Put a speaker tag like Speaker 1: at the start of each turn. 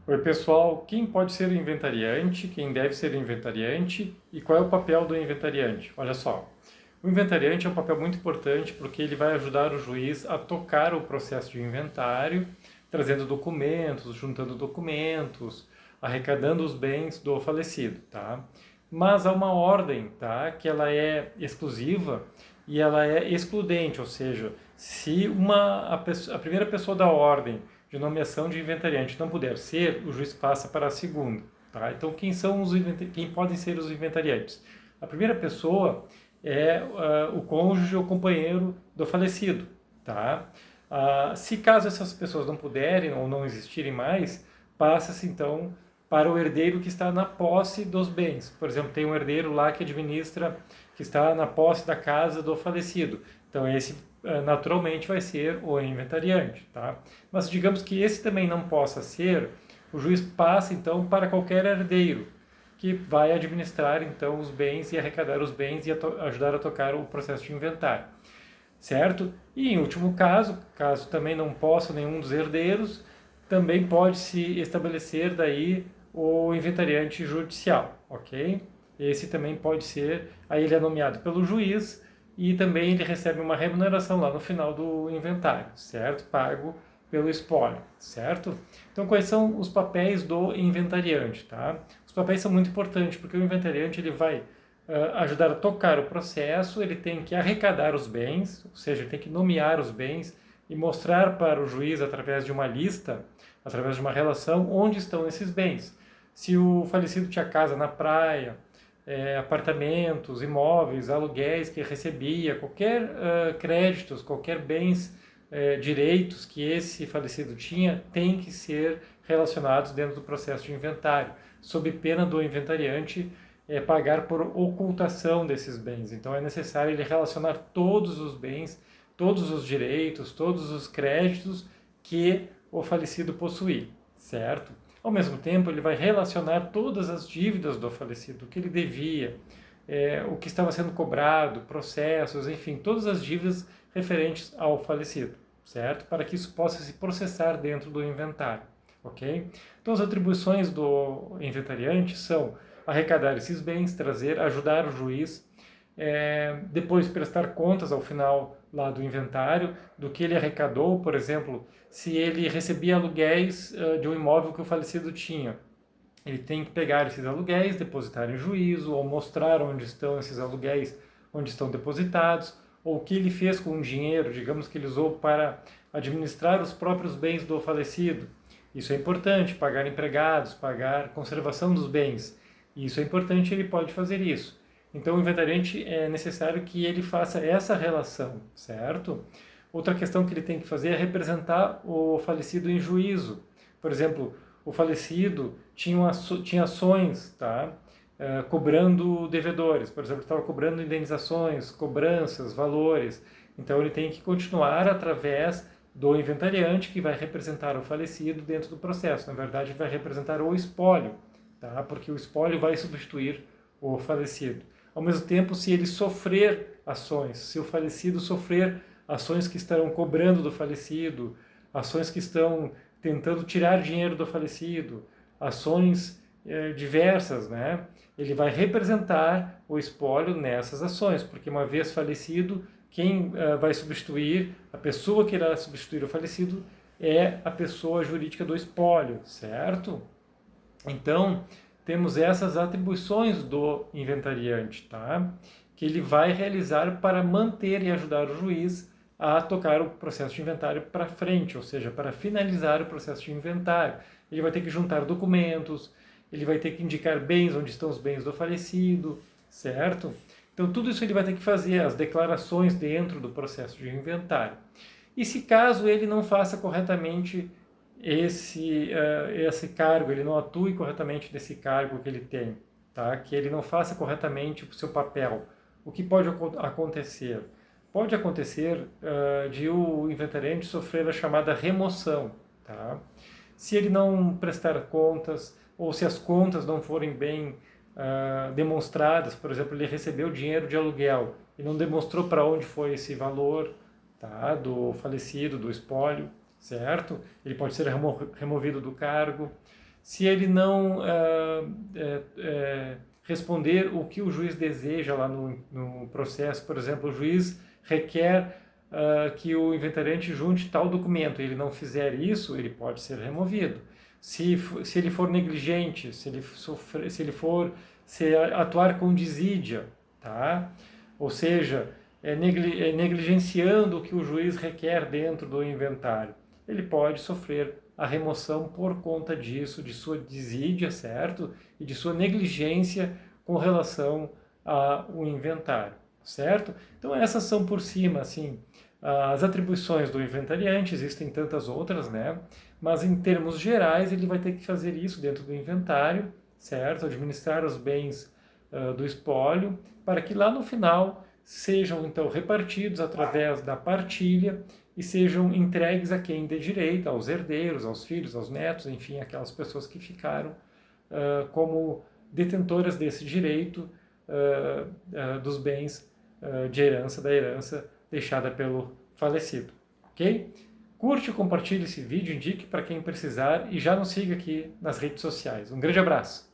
Speaker 1: Oi, pessoal. Quem pode ser o inventariante, quem deve ser o inventariante e qual é o papel do inventariante? Olha só, o inventariante é um papel muito importante porque ele vai ajudar o juiz a tocar o processo de inventário, trazendo documentos, juntando documentos, arrecadando os bens do falecido, tá? Mas há uma ordem, tá? Que ela é exclusiva e ela é excludente, ou seja, se a primeira pessoa da ordem de nomeação de inventariante não puder ser, o juiz passa para a segunda. Tá? Então, quem podem ser os inventariantes? A primeira pessoa é o cônjuge ou companheiro do falecido. Tá? Se caso essas pessoas não puderem ou não existirem mais, passa-se então para o herdeiro que está na posse dos bens. Por exemplo, tem um herdeiro lá que administra, que está na posse da casa do falecido. Então, esse naturalmente vai ser o inventariante, tá? Mas digamos que esse também não possa ser, o juiz passa então para qualquer herdeiro que vai administrar então os bens e arrecadar os bens e ajudar a tocar o processo de inventário, certo? E em último caso, caso também não possa nenhum dos herdeiros, também pode se estabelecer daí o inventariante judicial, ok? Esse também pode ser, aí ele é nomeado pelo juiz e também ele recebe uma remuneração lá no final do inventário, certo? Pago pelo espólio, certo? Então, quais são os papéis do inventariante, tá? Os papéis são muito importantes, porque o inventariante ele vai ajudar a tocar o processo, ele tem que arrecadar os bens, ou seja, ele tem que nomear os bens e mostrar para o juiz, através de uma lista, através de uma relação, onde estão esses bens. Se o falecido tinha casa na praia, apartamentos, imóveis, aluguéis que recebia, qualquer créditos, qualquer bens, direitos que esse falecido tinha, tem que ser relacionados dentro do processo de inventário, sob pena do inventariante pagar por ocultação desses bens. Então é necessário ele relacionar todos os bens, todos os direitos, todos os créditos que o falecido possuía, certo? Ao mesmo tempo, ele vai relacionar todas as dívidas do falecido, o que ele devia, o que estava sendo cobrado, processos, enfim, todas as dívidas referentes ao falecido, certo? Para que isso possa se processar dentro do inventário, ok? Então, as atribuições do inventariante são arrecadar esses bens, ajudar o juiz, depois prestar contas ao final lá do inventário, do que ele arrecadou, por exemplo, se ele recebia aluguéis de um imóvel que o falecido tinha. Ele tem que pegar esses aluguéis, depositar em juízo, ou mostrar onde estão esses aluguéis, onde estão depositados, ou o que ele fez com o dinheiro, digamos que ele usou para administrar os próprios bens do falecido. Isso é importante, pagar empregados, pagar conservação dos bens. Isso é importante, ele pode fazer isso. Então, o inventariante é necessário que ele faça essa relação, certo? Outra questão que ele tem que fazer é representar o falecido em juízo. Por exemplo, o falecido tinha ações, tá? Cobrando devedores. Por exemplo, estava cobrando indenizações, cobranças, valores. Então, ele tem que continuar através do inventariante, que vai representar o falecido dentro do processo. Na verdade, ele vai representar o espólio, tá? Porque o espólio vai substituir o falecido. Ao mesmo tempo, se ele sofrer ações, se o falecido sofrer ações que estarão cobrando do falecido, ações que estão tentando tirar dinheiro do falecido, ações diversas, né? Ele vai representar o espólio nessas ações, porque uma vez falecido, quem vai substituir, a pessoa que irá substituir o falecido é a pessoa jurídica do espólio, certo? Então, temos essas atribuições do inventariante, tá? Que ele vai realizar para manter e ajudar o juiz a tocar o processo de inventário para frente, ou seja, para finalizar o processo de inventário. Ele vai ter que juntar documentos, ele vai ter que indicar bens, onde estão os bens do falecido, certo? Então, tudo isso ele vai ter que fazer, as declarações dentro do processo de inventário. E se caso ele não faça corretamente esse cargo, ele não atue corretamente nesse cargo que ele tem, tá? Que ele não faça corretamente o seu papel, o que pode acontecer? Pode acontecer de o inventariante sofrer a chamada remoção, tá? Se ele não prestar contas, ou se as contas não forem bem demonstradas, por exemplo, ele recebeu dinheiro de aluguel e não demonstrou para onde foi esse valor, tá? Do falecido, do espólio, certo? Ele pode ser removido do cargo. se ele não responder o que o juiz deseja lá no processo. Por exemplo, o juiz requer que o inventariante junte tal documento, ele não fizer isso, ele pode ser removido. Se ele for negligente, se atuar com desídia, tá? Ou seja, negligenciando o que o juiz requer dentro do inventário, ele pode sofrer a remoção por conta disso, de sua desídia, certo? E de sua negligência com relação ao inventário, certo? Então essas são por cima, assim, as atribuições do inventariante. Existem tantas outras, né? Mas em termos gerais ele vai ter que fazer isso dentro do inventário, certo? Administrar os bens do espólio, para que lá no final sejam então repartidos através da partilha e sejam entregues a quem dê direito, aos herdeiros, aos filhos, aos netos, enfim, aquelas pessoas que ficaram como detentoras desse direito dos bens de herança, da herança deixada pelo falecido, ok? Curte e compartilhe esse vídeo, indique para quem precisar e já nos siga aqui nas redes sociais. Um grande abraço!